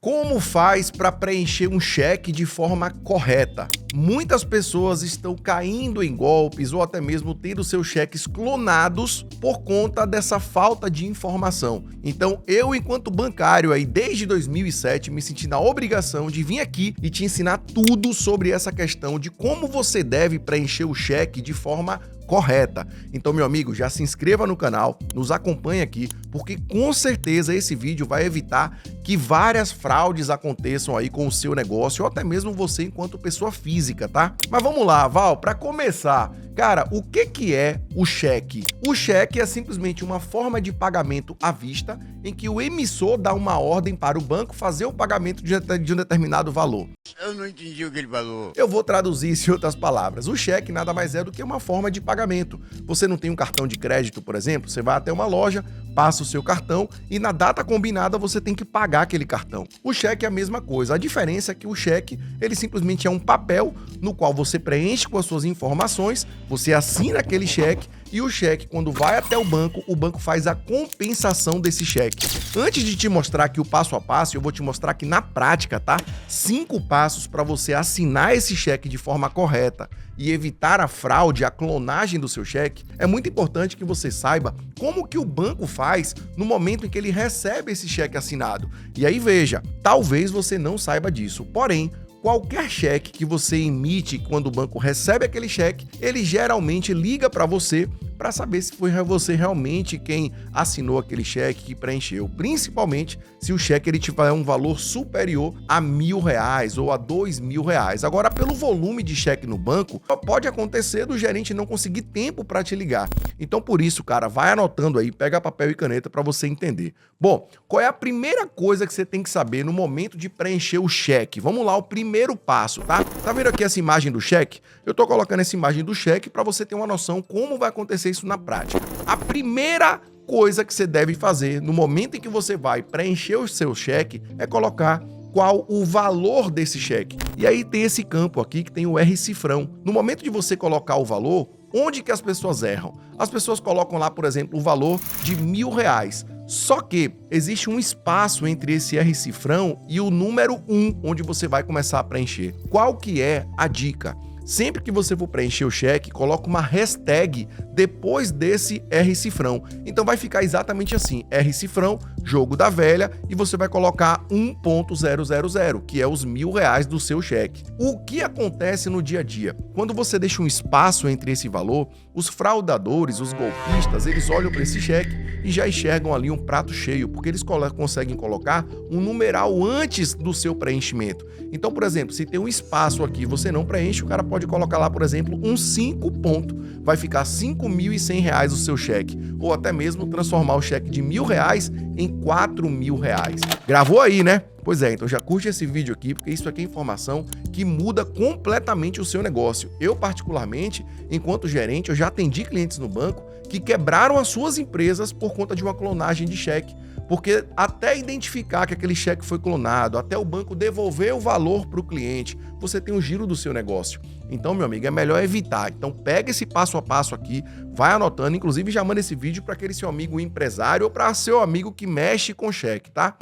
Como faz para preencher um cheque de forma correta? Muitas pessoas estão caindo em golpes ou até mesmo tendo seus cheques clonados por conta dessa falta de informação. Então, eu, enquanto bancário aí desde 2007, me senti na obrigação de vir aqui e te ensinar tudo sobre essa questão de como você deve preencher o cheque de forma correta. Então, meu amigo, já se inscreva no canal, nos acompanhe aqui, porque com certeza esse vídeo vai evitar que várias fraudes aconteçam aí com o seu negócio ou até mesmo você enquanto pessoa física, tá? Mas vamos lá, Val, para começar, cara, o que é o cheque? O cheque é simplesmente uma forma de pagamento à vista em que o emissor dá uma ordem para o banco fazer o pagamento de um determinado valor. Eu não entendi o que ele falou. Eu vou traduzir isso em outras palavras. O cheque nada mais é do que uma forma de pagamento. Você não tem um cartão de crédito, por exemplo? Você vai até uma loja, passa o seu cartão e na data combinada você tem que pagar aquele cartão. O cheque é a mesma coisa. A diferença é que o cheque, ele simplesmente é um papel no qual você preenche com as suas informações, você assina aquele cheque e o cheque, quando vai até o banco faz a compensação desse cheque. Antes de te mostrar aqui o passo a passo, eu vou te mostrar aqui na prática, tá? 5 passos para você assinar esse cheque de forma correta e evitar a fraude, a clonagem do seu cheque. É muito importante que você saiba como que o banco faz no momento em que ele recebe esse cheque assinado. E aí veja, talvez você não saiba disso, porém, qualquer cheque que você emite quando o banco recebe aquele cheque, ele geralmente liga para você para saber se foi você realmente quem assinou aquele cheque, que preencheu. Principalmente se o cheque ele tiver um valor superior a R$1.000 ou a R$2.000. Agora, pelo volume de cheque no banco, pode acontecer do gerente não conseguir tempo para te ligar. Então, por isso, cara, vai anotando aí, pega papel e caneta para você entender. Bom, qual é a primeira coisa que você tem que saber no momento de preencher o cheque? Vamos lá, o primeiro passo, tá? Tá vendo aqui essa imagem do cheque? Eu tô colocando essa imagem do cheque para você ter uma noção como vai acontecer isso na prática. A primeira coisa que você deve fazer no momento em que você vai preencher o seu cheque é colocar qual o valor desse cheque. E aí tem esse campo aqui que tem o R-cifrão. No momento de você colocar o valor, onde que as pessoas erram? As pessoas colocam lá, por exemplo, o valor de R$1.000. Só que existe um espaço entre esse R-cifrão e o número 1, onde você vai começar a preencher. Qual que é a dica? Sempre que você for preencher o cheque, coloca uma hashtag depois desse R-cifrão. Então vai ficar exatamente assim, R-cifrão, jogo da velha, e você vai colocar 1.000, que é os R$1.000 do seu cheque. O que acontece no dia a dia? Quando você deixa um espaço entre esse valor, os fraudadores, os golpistas, eles olham para esse cheque e já enxergam ali um prato cheio, porque eles conseguem colocar um numeral antes do seu preenchimento. Então, por exemplo, se tem um espaço aqui e você não preenche, o cara pode colocar lá, por exemplo, um 5 ponto. Vai ficar R$5.100 o seu cheque. Ou até mesmo transformar o cheque de R$1.000 em R$4.000. Gravou aí, né? Pois é, então já curte esse vídeo aqui, porque isso aqui é informação que muda completamente o seu negócio. Eu, particularmente, enquanto gerente, eu já atendi clientes no banco que quebraram as suas empresas por conta de uma clonagem de cheque. Porque até identificar que aquele cheque foi clonado, até o banco devolver o valor para o cliente, você tem um giro do seu negócio. Então, meu amigo, é melhor evitar. Então, pega esse passo a passo aqui, vai anotando, inclusive já manda esse vídeo para aquele seu amigo empresário ou para seu amigo que mexe com cheque, tá?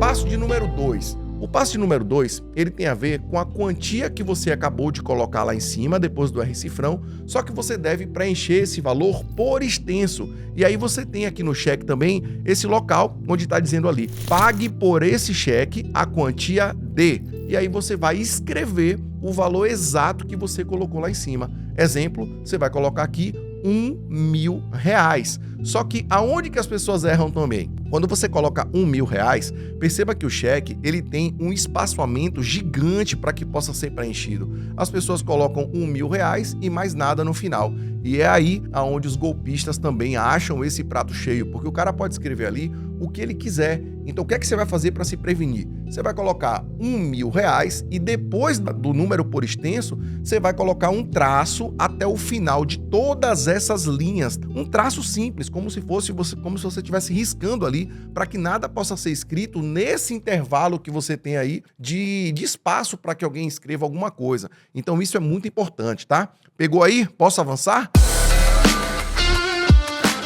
Passo de número 2. O passo de número 2, ele tem a ver com a quantia que você acabou de colocar lá em cima, depois do R-cifrão, só que você deve preencher esse valor por extenso. E aí você tem aqui no cheque também esse local onde está dizendo ali, pague por esse cheque a quantia de. E aí você vai escrever o valor exato que você colocou lá em cima. Exemplo, você vai colocar aqui R$1.000. Só que aonde que as pessoas erram também? Quando você coloca R$1.000, perceba que o cheque ele tem um espaçamento gigante para que possa ser preenchido. As pessoas colocam R$1.000 e mais nada no final. E é aí aonde os golpistas também acham esse prato cheio, porque o cara pode escrever ali o que ele quiser. Então o que é que você vai fazer para se prevenir? Você vai colocar R$1.000 e depois do número por extenso, você vai colocar um traço até o final de todas essas linhas. Um traço simples, como se você estivesse riscando ali, para que nada possa ser escrito nesse intervalo que você tem aí de espaço para que alguém escreva alguma coisa. Então isso é muito importante, tá? Pegou aí? Posso avançar?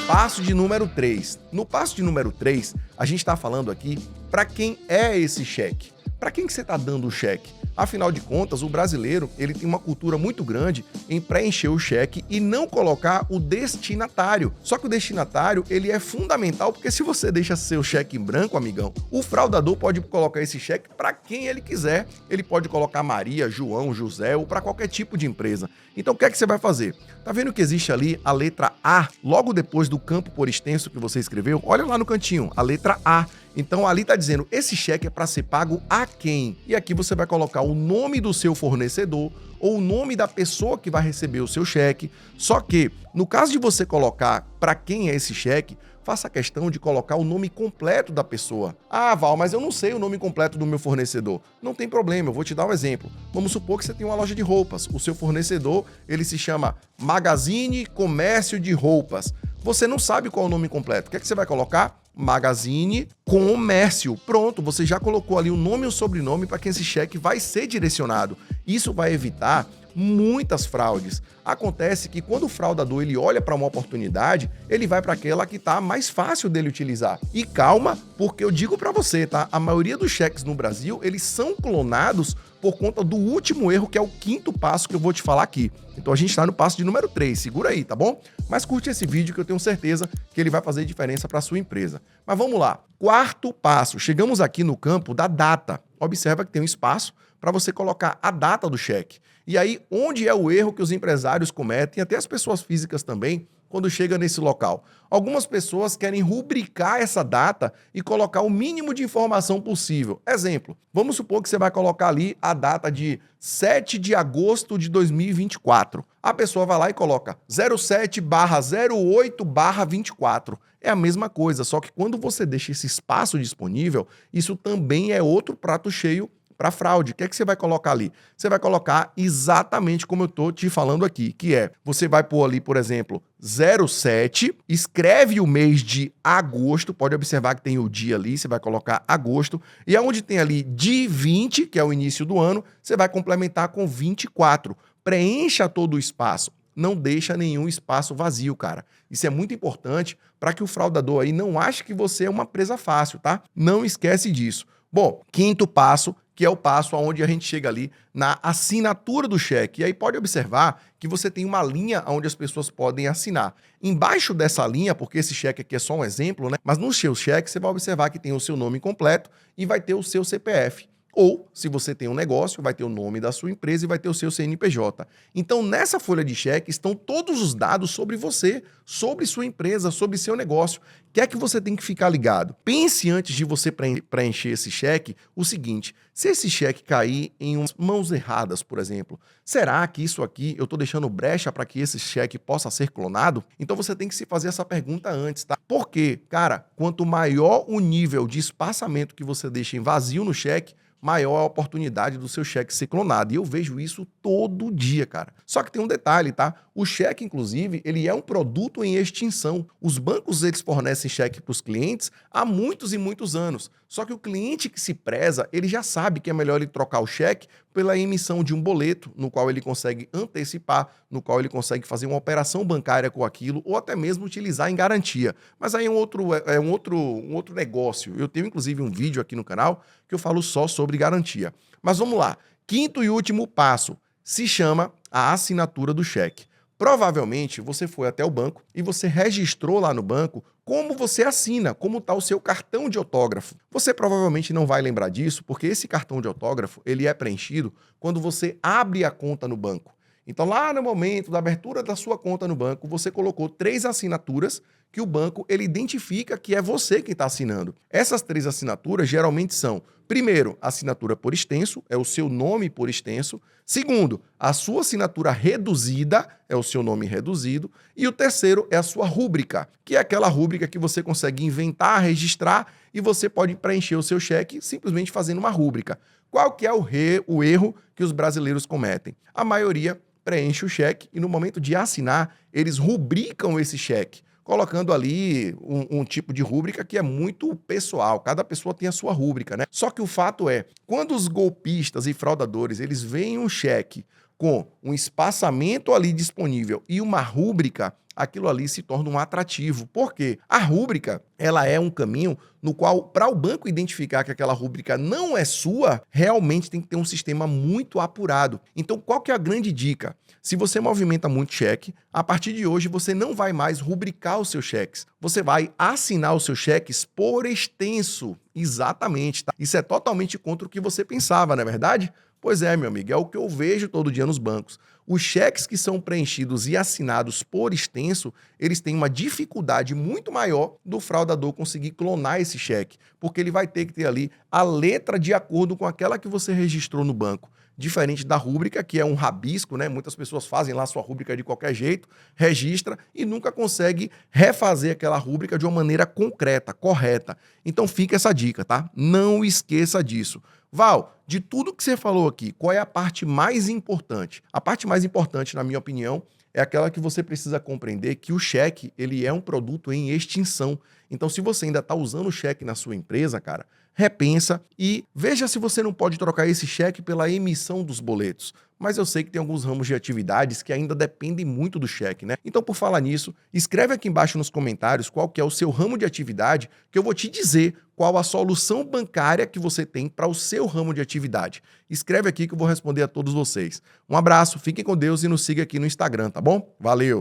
passo de número 3. No passo de número 3, a gente está falando aqui para quem é esse cheque. Para quem que você está dando o cheque? Afinal de contas, o brasileiro ele tem uma cultura muito grande em preencher o cheque e não colocar o destinatário. Só que o destinatário ele é fundamental porque se você deixa seu cheque em branco, amigão, o fraudador pode colocar esse cheque para quem ele quiser. Ele pode colocar Maria, João, José ou para qualquer tipo de empresa. Então o que é que você vai fazer? Tá vendo que existe ali a letra A logo depois do campo por extenso que você escreveu? Olha lá no cantinho, a letra A. Então ali tá dizendo, esse cheque é para ser pago a quem? E aqui você vai colocar o nome do seu fornecedor ou o nome da pessoa que vai receber o seu cheque. Só que, no caso de você colocar para quem é esse cheque, faça questão de colocar o nome completo da pessoa. Ah, Val, mas eu não sei o nome completo do meu fornecedor. Não tem problema, eu vou te dar um exemplo. Vamos supor que você tem uma loja de roupas. O seu fornecedor, ele se chama Magazine Comércio de Roupas. Você não sabe qual é o nome completo. O que é que você vai colocar? Magazine Comércio. Pronto, você já colocou ali o nome e o sobrenome para quem esse cheque vai ser direcionado. Isso vai evitar muitas fraudes. Acontece que quando o fraudador ele olha para uma oportunidade, ele vai para aquela que tá mais fácil dele utilizar. E calma, porque eu digo para você, tá? A maioria dos cheques no Brasil, eles são clonados por conta do último erro, que é o 5º passo que eu vou te falar aqui. Então a gente está no passo de número 3, segura aí, tá bom? Mas curte esse vídeo que eu tenho certeza que ele vai fazer diferença para sua empresa. Mas vamos lá. 4º passo, chegamos aqui no campo da data. Observa que tem um espaço para você colocar a data do cheque. E aí, onde é o erro que os empresários cometem, até as pessoas físicas também, quando chega nesse local? Algumas pessoas querem rubricar essa data e colocar o mínimo de informação possível. Exemplo, vamos supor que você vai colocar ali a data de 7 de agosto de 2024. A pessoa vai lá e coloca 07/08/24. É a mesma coisa, só que quando você deixa esse espaço disponível, isso também é outro prato cheio para fraude. O que é que você vai colocar ali? Você vai colocar exatamente como eu estou te falando aqui, que é, você vai pôr ali, por exemplo, 07, escreve o mês de agosto, pode observar que tem o dia ali, você vai colocar agosto, e aonde tem ali de 20, que é o início do ano, você vai complementar com 24. Preencha todo o espaço. Não deixa nenhum espaço vazio, cara. Isso é muito importante para que o fraudador aí não ache que você é uma presa fácil, tá? Não esquece disso. Bom, 5º passo, que é o passo onde a gente chega ali na assinatura do cheque. E aí pode observar que você tem uma linha onde as pessoas podem assinar. Embaixo dessa linha, porque esse cheque aqui é só um exemplo, né? Mas no seu cheque você vai observar que tem o seu nome completo e vai ter o seu CPF. Ou, se você tem um negócio, vai ter o nome da sua empresa e vai ter o seu CNPJ. Então, nessa folha de cheque estão todos os dados sobre você, sobre sua empresa, sobre seu negócio. O que é que você tem que ficar ligado? Pense antes de você preencher esse cheque o seguinte: se esse cheque cair em mãos erradas, por exemplo, será que isso aqui eu estou deixando brecha para que esse cheque possa ser clonado? Então você tem que se fazer essa pergunta antes, tá? Porque, cara, quanto maior o nível de espaçamento que você deixa em vazio no cheque, maior a oportunidade do seu cheque ser clonado. E eu vejo isso todo dia, cara. Só que tem um detalhe, tá? O cheque, inclusive, ele é um produto em extinção. Os bancos, eles fornecem cheque para os clientes há muitos e muitos anos. Só que o cliente que se preza, ele já sabe que é melhor ele trocar o cheque pela emissão de um boleto, no qual ele consegue antecipar, no qual ele consegue fazer uma operação bancária com aquilo, ou até mesmo utilizar em garantia. Mas aí é um outro negócio. Eu tenho, inclusive, um vídeo aqui no canal que eu falo só sobre garantia. Mas vamos lá. 5º e último passo se chama a assinatura do cheque. Provavelmente você foi até o banco e você registrou lá no banco como você assina, como está o seu cartão de autógrafo. Você provavelmente não vai lembrar disso, porque esse cartão de autógrafo ele é preenchido quando você abre a conta no banco. Então, lá no momento da abertura da sua conta no banco, você colocou 3 assinaturas que o banco ele identifica que é você quem está assinando. Essas 3 assinaturas geralmente são, primeiro, a assinatura por extenso, é o seu nome por extenso. Segundo, a sua assinatura reduzida, é o seu nome reduzido. E o terceiro é a sua rúbrica, que é aquela rúbrica que você consegue inventar, registrar e você pode preencher o seu cheque simplesmente fazendo uma rúbrica. Qual que é o erro que os brasileiros cometem? A maioria preenche o cheque e no momento de assinar, eles rubricam esse cheque, colocando ali um tipo de rúbrica que é muito pessoal. Cada pessoa tem a sua rúbrica, né? Só que o fato é, quando os golpistas e fraudadores, eles veem um cheque com um espaçamento ali disponível e uma rúbrica, aquilo ali se torna um atrativo. Por quê? A rúbrica, ela é um caminho no qual, para o banco identificar que aquela rúbrica não é sua, realmente tem que ter um sistema muito apurado. Então, qual que é a grande dica? Se você movimenta muito cheque, a partir de hoje você não vai mais rubricar os seus cheques. Você vai assinar os seus cheques por extenso. Exatamente, tá? Isso é totalmente contra o que você pensava, não é verdade? Pois é, meu amigo, é o que eu vejo todo dia nos bancos. Os cheques que são preenchidos e assinados por extenso, eles têm uma dificuldade muito maior do fraudador conseguir clonar esse cheque, porque ele vai ter que ter ali a letra de acordo com aquela que você registrou no banco. Diferente da rúbrica, que é um rabisco, né? Muitas pessoas fazem lá sua rúbrica de qualquer jeito, registra e nunca consegue refazer aquela rúbrica de uma maneira concreta, correta. Então fica essa dica, tá? Não esqueça disso. Val, de tudo que você falou aqui, qual é a parte mais importante? A parte mais importante, na minha opinião, é aquela que você precisa compreender que o cheque, ele é um produto em extinção. Então, se você ainda está usando o cheque na sua empresa, cara, repensa e veja se você não pode trocar esse cheque pela emissão dos boletos. Mas eu sei que tem alguns ramos de atividades que ainda dependem muito do cheque, né? Então, por falar nisso, escreve aqui embaixo nos comentários qual que é o seu ramo de atividade, que eu vou te dizer qual a solução bancária que você tem para o seu ramo de atividade. Escreve aqui que eu vou responder a todos vocês. Um abraço, fiquem com Deus e nos siga aqui no Instagram, tá bom? Valeu!